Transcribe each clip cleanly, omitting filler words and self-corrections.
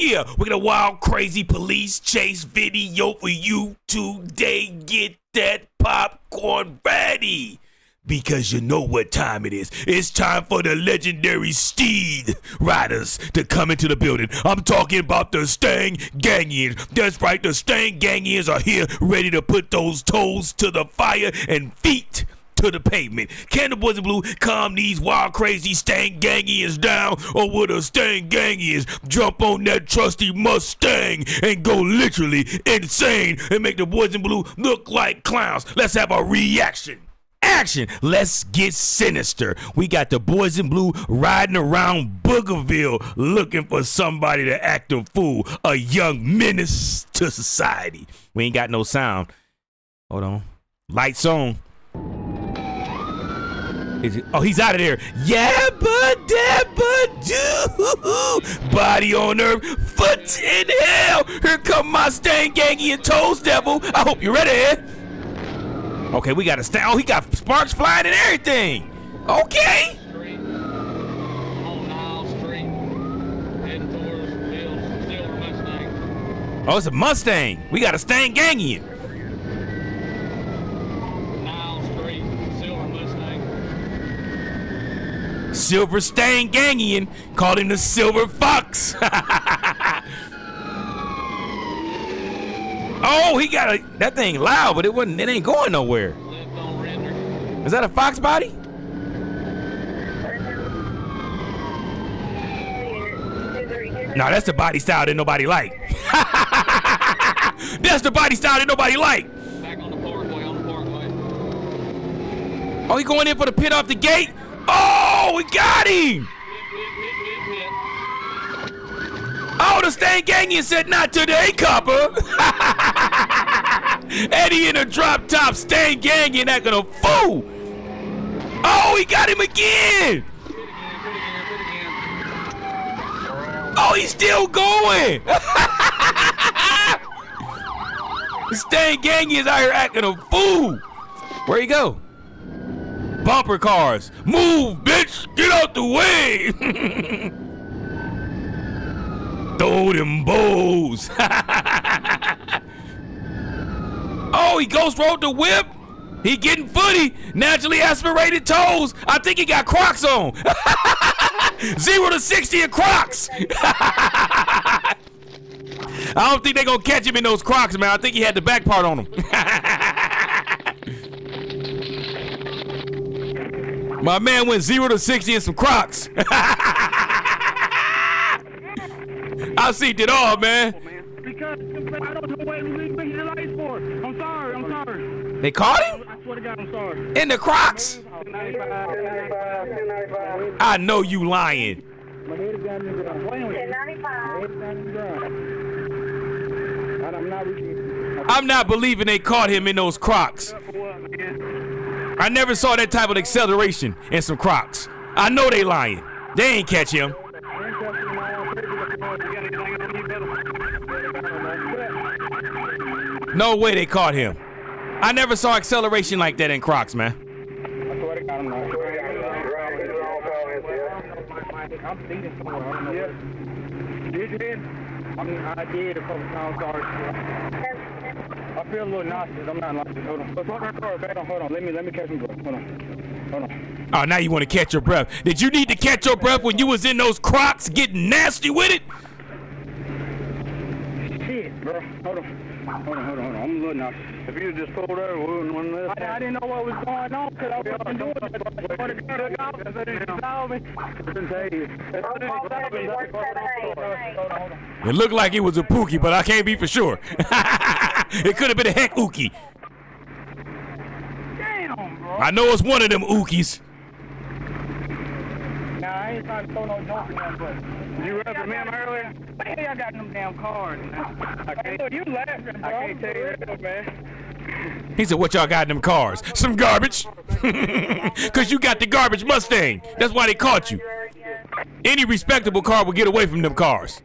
yeah, we got a wild, crazy police chase video for you today. Get that popcorn ready, because you know what time it is. It's time for the legendary Steed Riders to come into the building. I'm talking about the Stang Gangians. That's right, the Stang Gangians are here, ready to put those toes to the fire and feet to the pavement. Can the boys in blue calm these wild, crazy Stang Gangians down, or will the Stang Gangians jump on that trusty Mustang and go literally insane and make the boys in blue look like clowns? Let's have a reaction. Action! Let's get sinister. We got the boys in blue riding around Boogerville looking for somebody to act a fool, a young menace to society. We ain't got no sound. Hold on. Lights on. Oh, he's out of there. Yabba dabba doo. Body on earth, foot in hell. Here come my Stang Gangy and Toes Devil. I hope you're ready. Okay, we got a stand. Oh, he got sparks flying and everything. Okay. Oh, it's a Mustang. We got a Stang Gangian. Silver Stang Gangian, called him the Silver Fox. Oh, he got that thing loud, but it ain't going nowhere. Is that a Fox body? No, that's the body style that nobody like. That's the body style that nobody like. Back on the parkway, Oh, he going in for the pit off the gate? Oh, we got him! Oh, the Stang Gangian said, not today, copper. Eddie in a drop top, Stang Gangian acting a fool. Oh, he got him again. Oh, he's still going. The Stang Gangian's out here acting a fool. Where'd he go? Bumper cars. Move, bitch. Get out the way. Throw them bows. Oh, he ghost rode the whip. He getting footy. Naturally aspirated toes. I think he got Crocs on. 0 to 60 in Crocs. I don't think they gonna catch him in those Crocs, man. I think he had the back part on him. My man went 0 to 60 in some Crocs. I seen it all, man. Because I don't know what we making the lights for. I'm sorry. They caught him? I swear to God, I'm sorry. In the Crocs? I know you lying. I'm not believing they caught him in those Crocs. I never saw that type of acceleration in some Crocs. I know they lying. They ain't catch him. No way they caught him. I never saw acceleration like that in Crocs, man. I did a couple times, sorry. I feel a little nauseous. I'm not nauseous. Hold on. Hold on. Let me catch my breath. Hold on. Oh, now you want to catch your breath. Did you need to catch your breath when you was in those Crocs getting nasty with it? Shit, bro. Hold on. I'm a little nauseous. If you just pulled over, we wouldn't want to. I didn't know what was going on because I wasn't doing it. I wanted to get it out because they didn't tell me. It looked like it was a Pookie, but I can't be for sure. It could have been a heck Ookie. Damn, bro. I know it's one of them Ookies. Nah, I ain't trying to throw no junk in there, but you reprimand him earlier? Hey, I got them damn cars. I can't. You laughing, bro? I can't tell you that, man. He said, what y'all got in them cars? Some garbage. Because you got the garbage Mustang. That's why they caught you. Any respectable car will get away from them cars.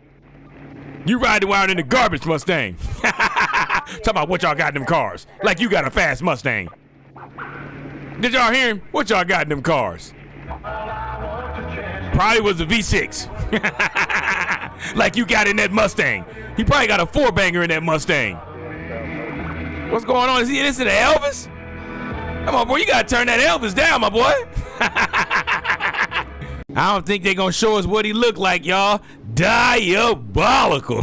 You riding around in the garbage Mustang. Talk about what y'all got in them cars. Like you got a fast Mustang. Did y'all hear him? What y'all got in them cars? Probably was a V6. like you got in that Mustang. He probably got a 4-banger in that Mustang. What's going on? Is he listening to Elvis? Come on, boy, you gotta turn that Elvis down, my boy. I don't think they're gonna show us what he looked like, y'all. Diabolical.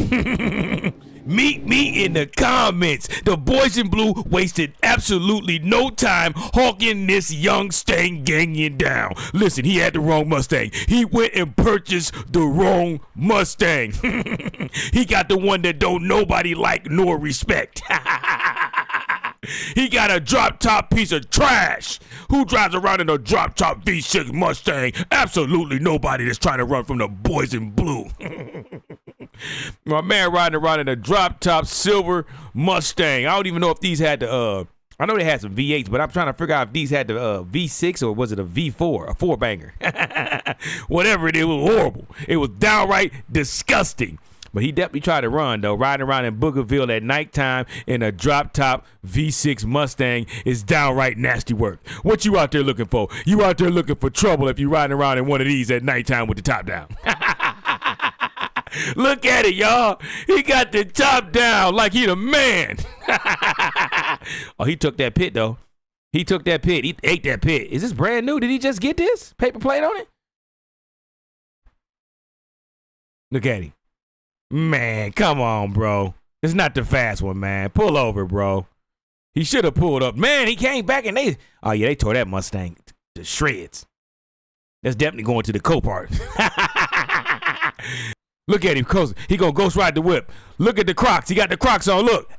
Meet me in the comments. The boys in blue wasted absolutely no time hawking this young Stanganian down. Listen, he had the wrong Mustang. He went and purchased the wrong Mustang. He got the one that don't nobody like nor respect. He got a drop-top piece of trash. Who drives around in a drop-top V6 Mustang? Absolutely nobody that's trying to run from the boys in blue. My man riding around in a drop-top silver Mustang. I don't even know if these had the, I know they had some V8s, but I'm trying to figure out if these had the V6 or was it a V4, a 4-banger. Whatever it is, it was horrible. It was downright disgusting. But he definitely tried to run, though. Riding around in Boogerville at nighttime in a drop-top V6 Mustang is downright nasty work. What you out there looking for? You out there looking for trouble if you riding around in one of these at nighttime with the top down. Look at it, y'all. He got the top down like he the man. Oh, he took that pit, though. He took that pit. He ate that pit. Is this brand new? Did he just get this? Paper plate on it? Look at him. Man, come on, bro. It's not the fast one, man. Pull over, bro. He should have pulled up. Man, he came back and they tore that Mustang to shreds. That's definitely going to the Copart. Look at him, he gonna ghost ride the whip. Look at the Crocs. He got the Crocs on. Look.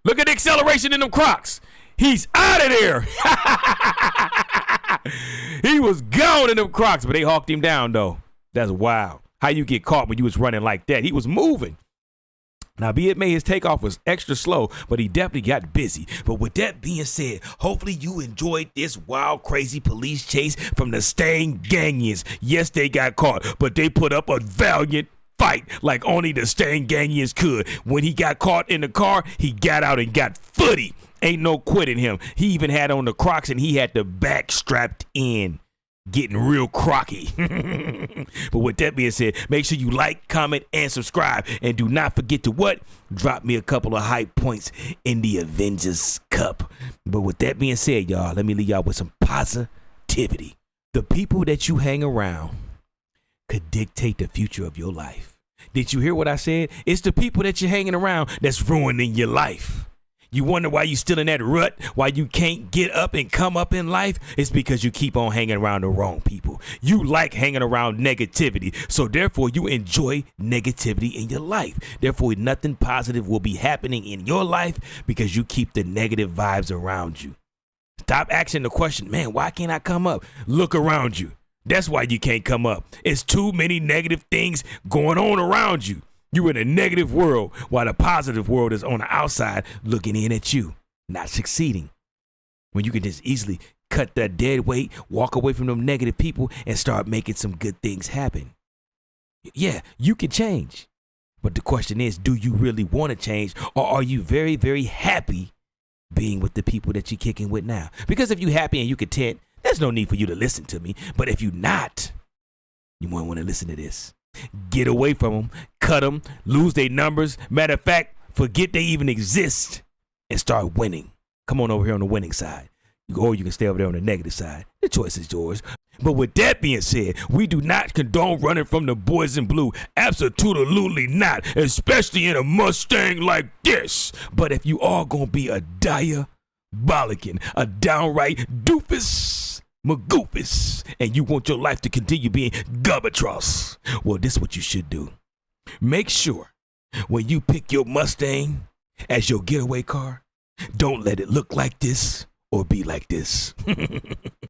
Look at the acceleration in them Crocs. He's out of there. He was gone in them Crocs, but they hawked him down, though. That's wild. How you get caught when you was running like that? He was moving. Now, be it may, his takeoff was extra slow, but he definitely got busy. But with that being said, hopefully you enjoyed this wild, crazy police chase from the Stanganians. Yes, they got caught, but they put up a valiant fight like only the Stanganians could. When he got caught in the car, he got out and got footy. Ain't no quitting him. He even had on the Crocs and he had the back strapped in. Getting real crocky. But with that being said, make sure you like, comment, and subscribe. And do not forget to what? Drop me a couple of high points in the Avengers Cup. But with that being said, y'all, let me leave y'all with some positivity. The people that you hang around could dictate the future of your life. Did you hear what I said? It's the people that you're hanging around that's ruining your life. You wonder why you still in that rut, why you can't get up and come up in life? It's because you keep on hanging around the wrong people. You like hanging around negativity, so therefore you enjoy negativity in your life. Therefore, nothing positive will be happening in your life because you keep the negative vibes around you. Stop asking the question, man, why can't I come up? Look around you. That's why you can't come up. It's too many negative things going on around you. You're in a negative world while the positive world is on the outside looking in at you, not succeeding. When you can just easily cut that dead weight, walk away from them negative people, and start making some good things happen. Yeah, you can change. But the question is, do you really want to change, or are you very, very happy being with the people that you're kicking with now? Because if you're happy and you're content, there's no need for you to listen to me. But if you're not, you might want to listen to this. Get away from them, cut them, lose their numbers. Matter of fact, forget they even exist and start winning. Come on over here on the winning side. Or you can stay over there on the negative side. The choice is yours. But with that being said, we do not condone running from the boys in blue. Absolutely not. Especially in a Mustang like this. But if you are going to be a diabolican, a downright doofus, magoofus, and you want your life to continue being garbage, well, this is what you should do. Make sure when you pick your Mustang as your getaway car, don't let it look like this or be like this.